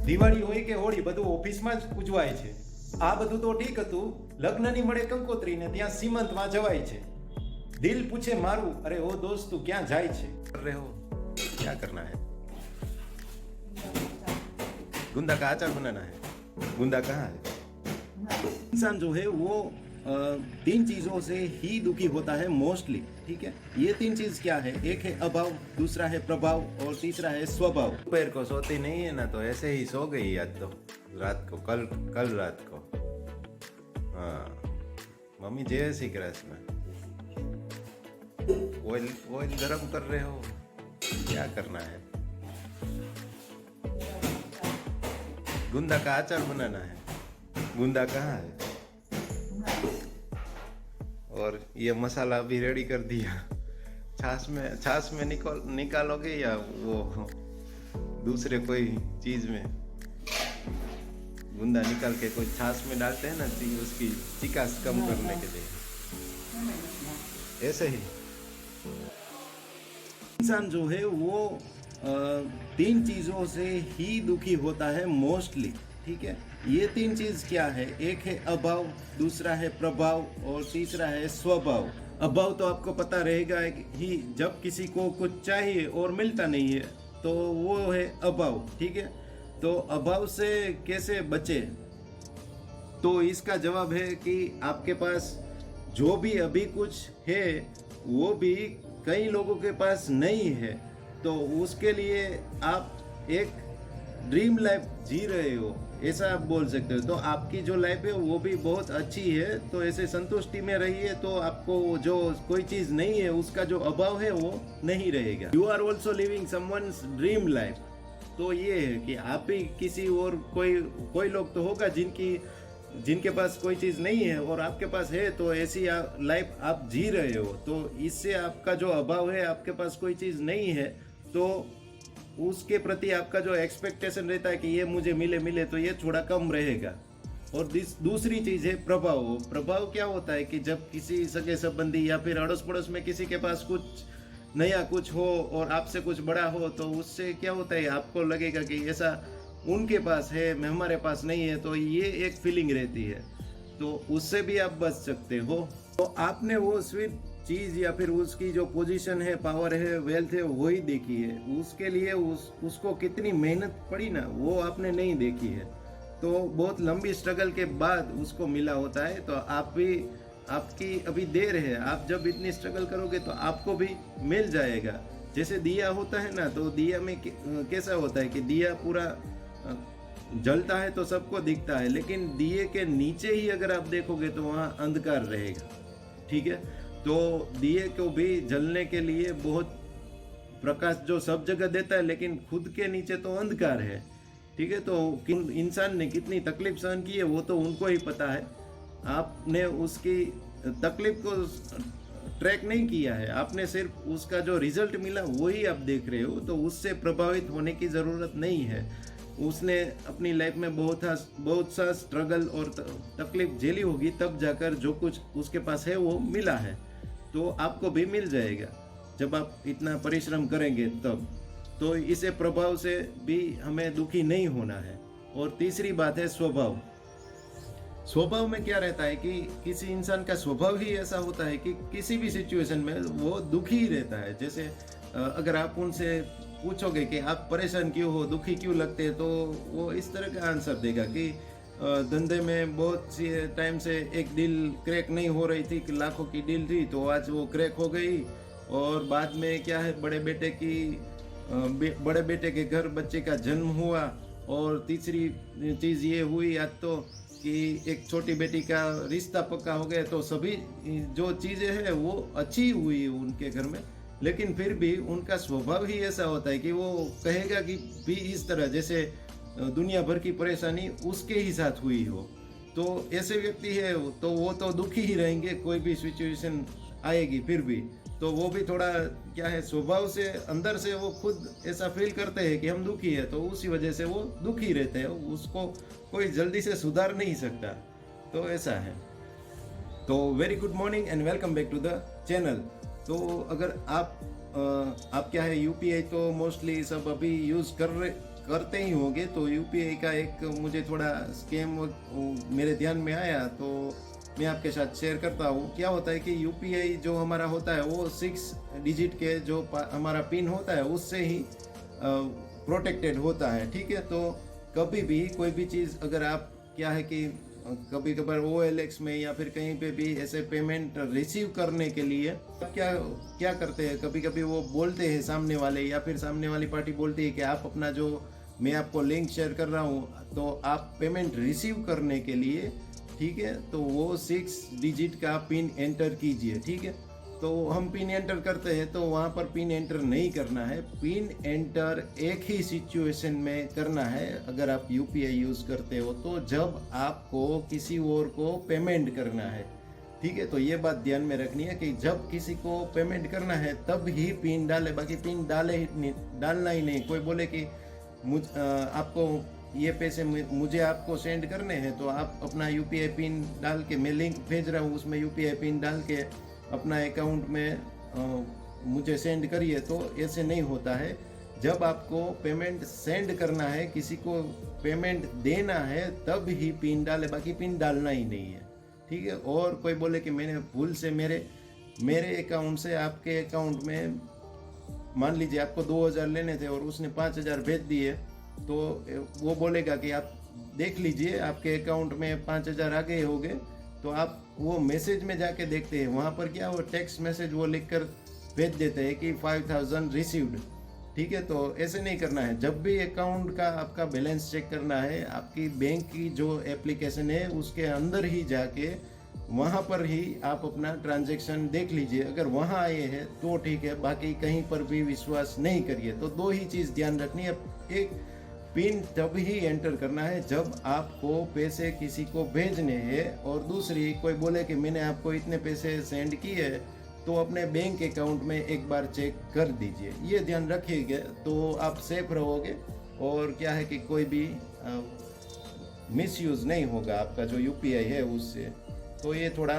દિવાળી હોય કે હોળી બધું ઓફિસમાં જ ઉજવાય છે. આ બધું તો ઠીક હતું, લગ્નની મળે કંકોત્રીને ત્યાં સીમંતમાં જવાય છે. દિલ પૂછે મારું, અરે ઓ દોસ્ત તું ક્યાં જાય છે? कर रहे हो क्या करना है? गुंदा का अचार बनाना है. गुंदा कहाँ है? इंसान जो है वो तीन चीजों से ही दुखी होता है मोस्टली. ठीक है, ये तीन चीज क्या है? एक है अभाव, दूसरा है प्रभाव और तीसरा है स्वभाव. दोपहर को सोती नहीं है ना, तो ऐसे ही सो गई आज तो रात को, कल रात को. हाँ मम्मी जय श्री कृष्ण. ऑयल गरम कर रहे हो, क्या करना है? गुंदा का अचार बनाना है. गुंदा कहाँ है? और ये मसाला भी रेडी कर दिया. छाछ में निकालोगे या वो दूसरे कोई चीज में? गुंदा निकाल के कोई छाछ में डालते हैं ना, उसकी चिकास कम करने के लिए. ऐसे ही इंसान जो है वो तीन चीजों से ही दुखी होता है मोस्टली. ठीक है, ये तीन चीज क्या है? एक है अभाव, दूसरा है प्रभाव और तीसरा है स्वभाव. अभाव तो आपको पता रहेगा ही, जब किसी को कुछ चाहिए और मिलता नहीं है तो वो है अभाव. ठीक है, तो अभाव से कैसे बचे? तो इसका जवाब है कि आपके पास जो भी अभी कुछ है वो भी कई लोगों के पास नहीं है, तो उसके लिए आप एक ड्रीम लाइफ जी रहे हो, ऐसा आप बोल सकते हो. तो आपकी जो लाइफ है वो भी बहुत अच्छी है, तो ऐसे संतुष्टि में रहिए, तो आपको जो कोई चीज नहीं है उसका जो अभाव है वो नहीं रहेगा. You are also living someone's dream life. तो ये है कि आप ही किसी और कोई लोग तो होगा जिनके पास कोई चीज नहीं है और आपके पास है, तो ऐसी लाइफ आप जी रहे हो. तो इससे आपका जो अभाव है, आपके पास कोई चीज नहीं है, तो उसके प्रति आपका जो एक्सपेक्टेशन रहता है कि ये मुझे मिले, तो ये थोड़ा कम रहेगा. और दूसरी चीज है प्रभाव. प्रभाव क्या होता है कि जब किसी सगे संबंधी या फिर अड़ोस पड़ोस में किसी के पास कुछ नया कुछ हो और आपसे कुछ बड़ा हो, तो उससे क्या होता है, आपको लगेगा कि ऐसा उनके पास है, मैं हमारे पास नहीं है, तो ये एक फीलिंग रहती है. तो उससे भी आप बच सकते हो. तो आपने वो स्वीट चीज या फिर उसकी जो पोजीशन है, पावर है, वेल्थ है, वही देखी है. उसके लिए उसको कितनी मेहनत पड़ी ना, वो आपने नहीं देखी है. तो बहुत लंबी स्ट्रगल के बाद उसको मिला होता है. तो आपकी अभी देर है. आप जब इतनी स्ट्रगल करोगे तो आपको भी मिल जाएगा. जैसे दिया होता है ना, तो दिया में कैसा होता है कि दिया पूरा जलता है तो सबको दिखता है, लेकिन दिए के नीचे ही अगर आप देखोगे तो वहाँ अंधकार रहेगा. ठीक है, तो दिए को भी जलने के लिए बहुत प्रकाश जो सब जगह देता है, लेकिन खुद के नीचे तो अंधकार है. ठीक है, तो इंसान ने कितनी तकलीफ सहन की है वो तो उनको ही पता है. आपने उसकी तकलीफ को ट्रैक नहीं किया है, आपने सिर्फ उसका जो रिजल्ट मिला वही आप देख रहे हो. तो उससे प्रभावित होने की ज़रूरत नहीं है. उसने अपनी लाइफ में बहुत सा स्ट्रगल और तकलीफ झेली होगी, तब जाकर जो कुछ उसके पास है वो मिला है. तो आपको भी मिल जाएगा जब आप इतना परिश्रम करेंगे तब. तो इसे प्रभाव से भी हमें दुखी नहीं होना है. और तीसरी बात है स्वभाव. स्वभाव में क्या रहता है कि किसी इंसान का स्वभाव ही ऐसा होता है कि किसी भी सिचुएशन में वो दुखी ही रहता है. जैसे अगर आप उनसे पूछोगे कि आप परेशान क्यों हो, दुखी क्यों लगते हैं, तो वो इस तरह का आंसर देगा कि धंधे में बहुत सी टाइम से एक डील क्रैक नहीं हो रही थी, कि लाखों की डील थी, तो आज वो क्रैक हो गई. और बाद में क्या है, बड़े बेटे के घर बच्चे का जन्म हुआ. और तीसरी चीज़ ये हुई आज तो कि एक छोटी बेटी का रिश्ता पक्का हो गया. तो सभी जो चीज़ें हैं वो अच्छी हुई उनके घर में, लेकिन फिर भी उनका स्वभाव ही ऐसा होता है कि वो कहेगा कि भी इस तरह जैसे दुनिया भर की परेशानी उसके ही साथ हुई हो. तो ऐसे व्यक्ति है तो वो तो दुखी ही रहेंगे, कोई भी सिचुएशन आएगी फिर भी. तो वो भी थोड़ा क्या है, स्वभाव से अंदर से वो खुद ऐसा फील करते हैं कि हम दुखी है, तो उसी वजह से वो दुखी रहते हैं. उसको कोई जल्दी से सुधार नहीं सकता. तो ऐसा है. तो very good morning and welcome back to the channel. तो अगर आप क्या है, यूपीआई तो मोस्टली सब अभी यूज़ करते ही होंगे, तो यूपीआई का एक मुझे थोड़ा स्कैम मेरे ध्यान में आया, तो मैं आपके साथ शेयर करता हूँ। क्या होता है कि यूपीआई जो हमारा होता है वो 6 डिजिट के जो हमारा पिन होता है उससे ही प्रोटेक्टेड होता है, ठीक है। तो कभी भी कोई भी चीज़ अगर आप क्या है कि कभी कभार OLX में या फिर कहीं पे भी ऐसे पेमेंट रिसीव करने के लिए क्या क्या करते हैं, कभी कभी वो बोलते हैं सामने वाले या फिर सामने वाली पार्टी बोलती है कि आप अपना जो मैं आपको लिंक शेयर कर रहा हूँ, तो आप पेमेंट रिसीव करने के लिए, ठीक है, तो वो 6 डिजिट का पिन एंटर कीजिए, ठीक है। तो हम पिन एंटर करते हैं तो वहाँ पर पिन एंटर नहीं करना है। पिन एंटर एक ही सिचुएशन में करना है अगर आप यूपीआई यूज़ करते हो तो, जब आपको किसी और को पेमेंट करना है, ठीक है। तो ये बात ध्यान में रखनी है कि जब किसी को पेमेंट करना है तब ही पिन डाले, बाकी पिन डालना ही नहीं। कोई बोले कि आपको ये पैसे मुझे आपको सेंड करने हैं तो आप अपना यूपीआई पिन डाल के, मैं लिंक भेज रहा हूँ उसमें यूपीआई पिन डाल के अपना अकाउंट में मुझे सेंड करिए, तो ऐसे नहीं होता है। जब आपको पेमेंट सेंड करना है, किसी को पेमेंट देना है, तब ही पिन डाले, बाकी पिन डालना ही नहीं है, ठीक है। और कोई बोले कि मैंने भूल से मेरे अकाउंट से आपके अकाउंट में, मान लीजिए आपको 2000 लेने थे और उसने 5000 भेज दिए, तो वो बोलेगा कि आप देख लीजिए आपके अकाउंट में 5000 आ गए होंगे, तो आप वो मैसेज में जाके देखते हैं, वहाँ पर क्या वो टेक्स्ट मैसेज वो लिखकर भेज देते हैं कि 5000 रिसीव्ड, ठीक है। तो ऐसे नहीं करना है। जब भी अकाउंट का आपका बैलेंस चेक करना है, आपकी बैंक की जो एप्लीकेशन है उसके अंदर ही जाके वहाँ पर ही आप अपना ट्रांजैक्शन देख लीजिए। अगर वहाँ आए हैं तो ठीक है, बाकी कहीं पर भी विश्वास नहीं करिए। तो 2 ही चीज़ ध्यान रखनी है। एक, पिन तब ही एंटर करना है जब आपको पैसे किसी को भेजने हैं, और दूसरी, कोई बोले कि मैंने आपको इतने पैसे सेंड किए, तो अपने बैंक अकाउंट में एक बार चेक कर दीजिए। ये ध्यान रखिएगा तो आप सेफ रहोगे, और क्या है कि कोई भी मिसयूज़ नहीं होगा आपका जो यूपीआई है उससे। तो ये थोड़ा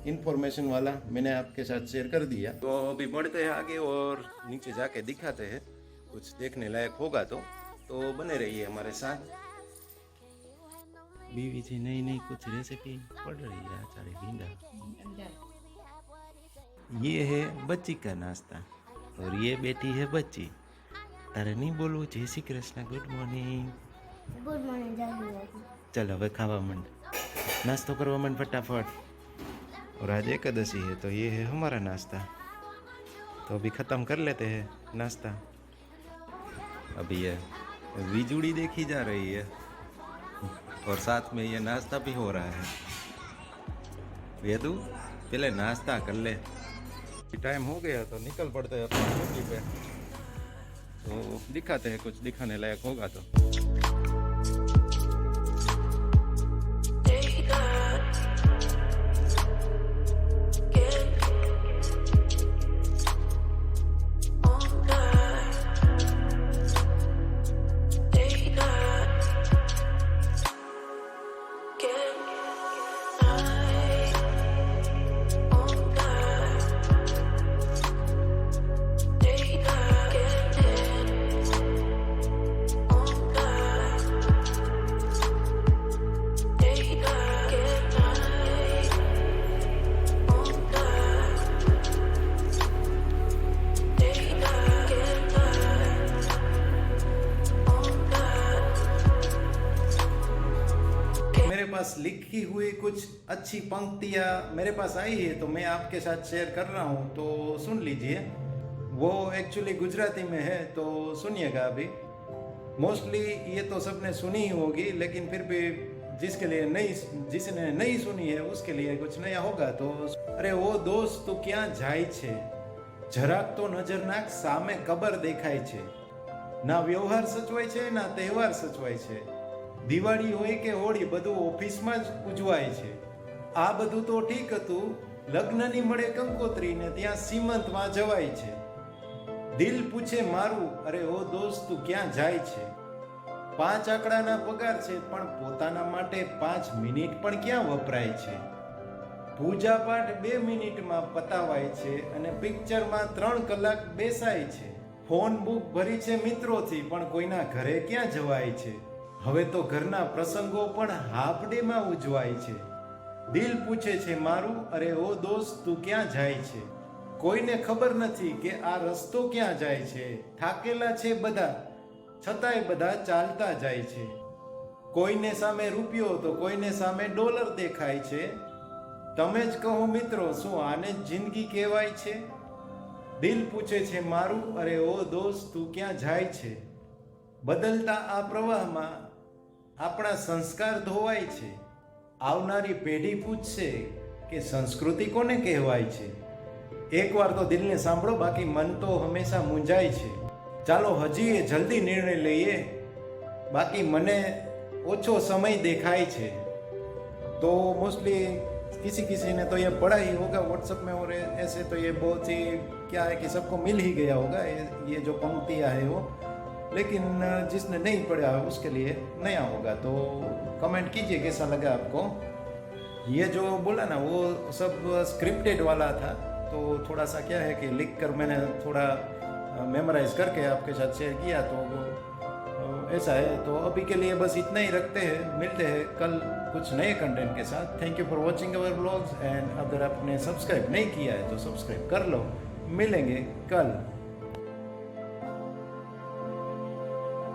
इन्फॉर्मेशन वाला मैंने आपके साथ शेयर कर दिया। तो अभी बढ़ते हैं आगे और नीचे जाके दिखाते हैं, कुछ देखने लायक होगा तो बने रहिए हमारे साथ। बीवी जी नई नई कुछ रेसिपी पढ़ रही है, आचार्य भिंडा। ये है बच्ची का नाश्ता और ये बेटी है बच्ची। तारे नहीं बोलू जय Shri Krishna, good morning. Good morning. चल હવે ખાવા માંડ, नाश्तो करवा માંડ फटाफट। और आज एकादशी है तो ये है हमारा नाश्ता। तो अभी ख़त्म कर लेते हैं नाश्ता। अभी ये बिजुली देखी जा रही है और साथ में ये नाश्ता भी हो रहा है। वेदू पहले नाश्ता कर ले, टाइम हो गया तो निकल पड़ते हैं अपनी ड्यूटी पे। तो दिखाते हैं, कुछ दिखाने लायक होगा तो। पास लिखी हुई कुछ अच्छी पंक्तियाँ मेरे पास आई है तो मैं आपके साथ शेयर कर रहा हूँ, तो सुन लीजिए। वो एक्चुअली गुजराती में है तो सुनिएगा। अभी मोस्टली ये तो सबने सुनी ही होगी, लेकिन फिर भी जिसने नहीं सुनी है उसके लिए कुछ नया होगा। तो अरे वो दोस्त તું ક્યાં જાય છે, જરાક તો નજર નાખ, સામે કબર દેખાય છે, ના વ્યવહાર સચવાય છે ના તહેવાર સચવાય છે, દિવાળી હોય કે હોળી બધું ઓફિસમાં જ ઉજવાય છે। આ બધું તો ઠીક હતું, લગ્નની મળે કંકોત્રી ને ત્યાં સીમંતમાં જવાય છે। દિલ પૂછે મારું, અરે ઓ દોસ્ત તું ક્યાં જાય છે, 5 આંકડાના પગાર છે પણ પોતાના માટે 5 મિનિટ પણ ક્યાં વપરાય છે, પૂજા પાઠ 2 મિનિટમાં પતાવાય છે અને પિક્ચરમાં 3 કલાક બેસાય છે। ફોન બુક ભરી છે મિત્રોથી, પણ કોઈના ઘરે ક્યાં જવાય છે? હવે તો ઘરના પ્રસંગો પણ હાફ ડેમાં ઉજવાય છે. દિલ પૂછે છે મારું, અરે ઓ દોસ્ત તું ક્યાં જાય છે? કોઈને ખબર નથી કે આ રસ્તો ક્યાં જાય છે. થાકેલા છે બધા, છતાંય બધા ચાલતા જાય છે. કોઈને સામે રૂપિયો તો કોઈને સામે ડોલર દેખાય છે. તમે જ કહો મિત્રો, શું આને જ જિંદગી કહેવાય છે? દિલ પૂછે છે મારું, અરે ઓ દોસ્ત તું ક્યાં જાય છે? બદલતા આ પ્રવાહમાં આપણા સંસ્કાર ધોવાય છે. આવનારી પેઢી પૂછશે કે સંસ્કૃતિ કોને કહેવાય છે? એકવાર તો દિલને સાંભળો, બાકી મન તો હંમેશા મૂંઝાય છે. ચાલો હજી એ જલ્દી નિર્ણય લઈએ, બાકી મને ઓછો સમય देखाई है। तो मोस्टली किसी किसी ने तो ये पढ़ा ही होगा व्हाट्सएप में, और ऐसे तो ये बहुत ही क्या है कि सबको मिल ही गया होगा ये जो पंक्तियाँ है वो, लेकिन जिसने नहीं पढ़ा उसके लिए नया होगा। तो कमेंट कीजिए कैसा लगा आपको। ये जो बोला ना वो सब स्क्रिप्टेड वाला था, तो थोड़ा सा क्या है कि लिख कर मैंने थोड़ा मेमोराइज करके आपके साथ शेयर किया, तो ऐसा है। तो अभी के लिए बस इतना ही रखते हैं, मिलते हैं कल कुछ नए कंटेंट के साथ। Thank you for watching our vlogs, and अगर आपने सब्सक्राइब नहीं किया है तो सब्सक्राइब कर लो। मिलेंगे कल।